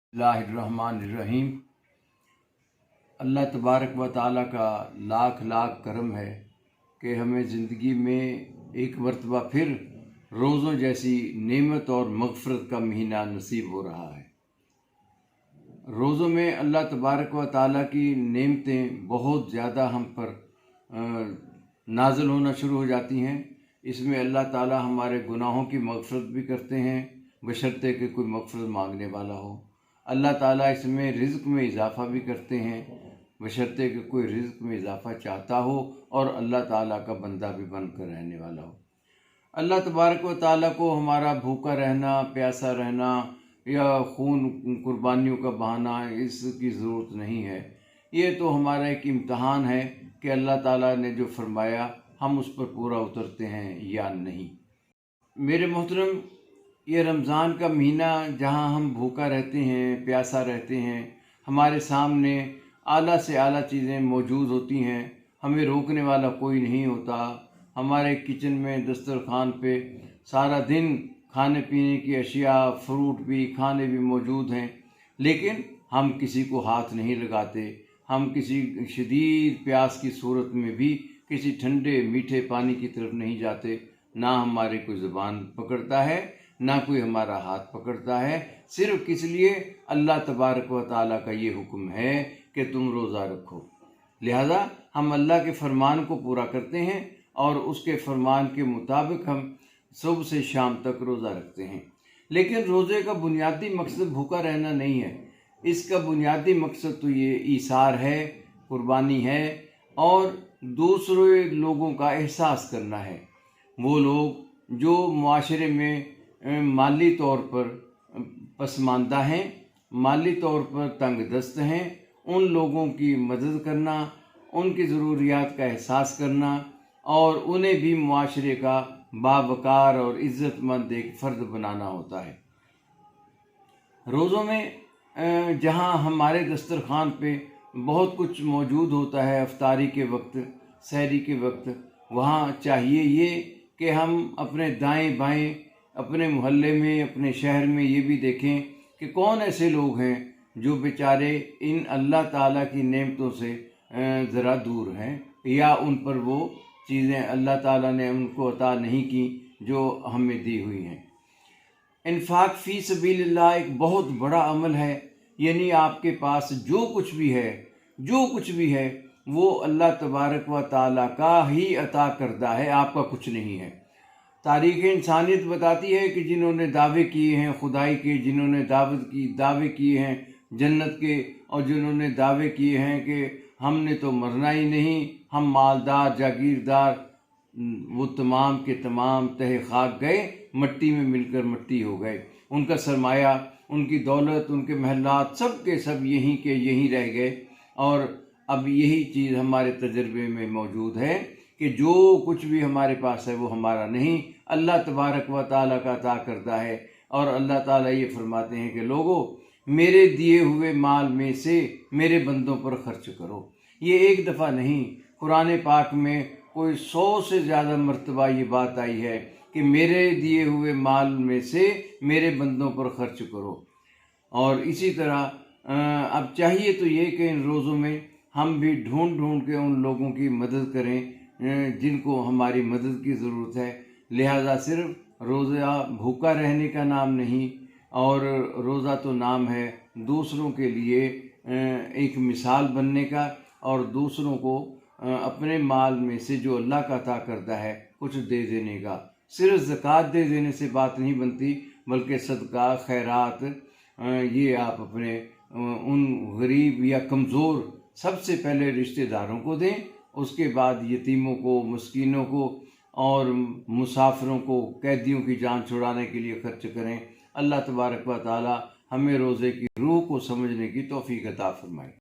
बिस्मिल्लाहिर्रहमानिर्रहीम। अल्लाह तबारक व ताला का लाख लाख करम है कि हमें ज़िंदगी में एक मरतबा फिर रोज़ों जैसी नेमत और मग़फ़रत का महीना नसीब हो रहा है। रोज़ों में अल्लाह तबारक व ताला की नेमतें बहुत ज़्यादा हम पर नाज़िल होना शुरू हो जाती हैं। इसमें अल्लाह ताला हमारे गुनाहों की मग़फ़रत भी करते हैं, बशर्ते कि कोई मग़फ़रत मांगने वाला हो। अल्लाह ताला इसमें रिज़्क़ में इजाफ़ा भी करते हैं, बशर्ते कि कोई रिज़्क़ में इजाफ़ा चाहता हो और अल्लाह ताला का बंदा भी बन कर रहने वाला हो। अल्लाह तबारक व ताला को हमारा भूखा रहना, प्यासा रहना या खून कुर्बानियों का बहाना, इसकी ज़रूरत नहीं है। ये तो हमारा एक इम्तहान है कि अल्लाह ताला ने जो फरमाया हम उस पर पूरा उतरते हैं या नहीं। मेरे मोहतरम, ये रमज़ान का महीना जहाँ हम भूखा रहते हैं, प्यासा रहते हैं, हमारे सामने आला से आला चीज़ें मौजूद होती हैं, हमें रोकने वाला कोई नहीं होता। हमारे किचन में दस्तरखान पे सारा दिन खाने पीने की अशिया, फ्रूट भी, खाने भी मौजूद हैं, लेकिन हम किसी को हाथ नहीं लगाते। हम किसी शदीद प्यास की सूरत में भी किसी ठंडे मीठे पानी की तरफ नहीं जाते। ना हमारी कोई ज़ुबान पकड़ता है, ना कोई हमारा हाथ पकड़ता है। सिर्फ किस लिए? अल्लाह तबारक व ताला का ये हुक्म है कि तुम रोज़ा रखो। लिहाजा हम अल्लाह के फरमान को पूरा करते हैं और उसके फरमान के मुताबिक हम सुबह से शाम तक रोज़ा रखते हैं। लेकिन रोज़े का बुनियादी मकसद भूखा रहना नहीं है। इसका बुनियादी मकसद तो ये ईसार है, कुर्बानी है और दूसरे लोगों का एहसास करना है। वो लोग जो मुआशरे में माली तौर पर पसमानदा हैं, माली तौर पर तंग दस्त हैं, उन लोगों की मदद करना, उनकी ज़रूरियात का एहसास करना और उन्हें भी मुआशरे का बावकार और इज़्ज़तमंद एक फ़र्द बनाना होता है। रोज़ों में जहाँ हमारे दस्तरखान पे बहुत कुछ मौजूद होता है, अफ्तारी के वक्त, सहरी के वक्त, वहाँ चाहिए ये कि हम अपने दाएं बाएं, अपने मोहल्ले में, अपने शहर में ये भी देखें कि कौन ऐसे लोग हैं जो बेचारे इन अल्लाह ताला की नेमतों से ज़रा दूर हैं या उन पर वो चीज़ें अल्लाह ताला ने उनको अता नहीं की जो हमें दी हुई हैं। इन्फाक फ़ी सबीलिल्लाह एक बहुत बड़ा अमल है। यानी आपके पास जो कुछ भी है वो अल्लाह तबारक व ताला का ही अता करदा है, आपका कुछ नहीं है। तारीख़ इंसानियत बताती है कि जिन्होंने दावे किए हैं खुदाई के, जिन्होंने दावे किए हैं जन्नत के और जिन्होंने दावे किए हैं कि हमने तो मरना ही नहीं, हम मालदार जागीरदार, वो तमाम के तमाम तहे खाक गए, मट्टी में मिलकर मट्टी हो गए। उनका सरमाया, उनकी दौलत, उनके महलात सब के सब यहीं के यहीं रह गए। और अब यही चीज़ हमारे तजर्बे में मौजूद है कि जो कुछ भी हमारे पास है वो हमारा नहीं, अल्लाह तबारक व ताला का अता करता है। और अल्लाह ताला ये फरमाते हैं कि लोगों, मेरे दिए हुए माल में से मेरे बंदों पर खर्च करो। ये एक दफ़ा नहीं, कुरान पाक में कोई 100 से ज़्यादा मरतबा ये बात आई है कि मेरे दिए हुए माल में से मेरे बंदों पर खर्च करो। और इसी तरह अब चाहिए तो ये कि इन रोज़ों में हम भी ढूंढ ढूंढ के उन लोगों की मदद करें जिनको हमारी मदद की ज़रूरत है। लिहाजा सिर्फ रोज़ा भूखा रहने का नाम नहीं, और रोज़ा तो नाम है दूसरों के लिए एक मिसाल बनने का और दूसरों को अपने माल में से जो अल्लाह का अता करता है कुछ दे देने का। सिर्फ ज़कात दे देने से बात नहीं बनती, बल्कि सदका, खैरात, ये आप अपने उन गरीब या कमज़ोर सबसे पहले रिश्तेदारों को दें, उसके बाद यतीमों को, मस्कीनों को और मुसाफिरों को, कैदियों की जान छुड़ाने के लिए खर्च करें। अल्लाह तबारक व ताला हमें रोज़े की रूह को समझने की तौफीक अता फरमाए।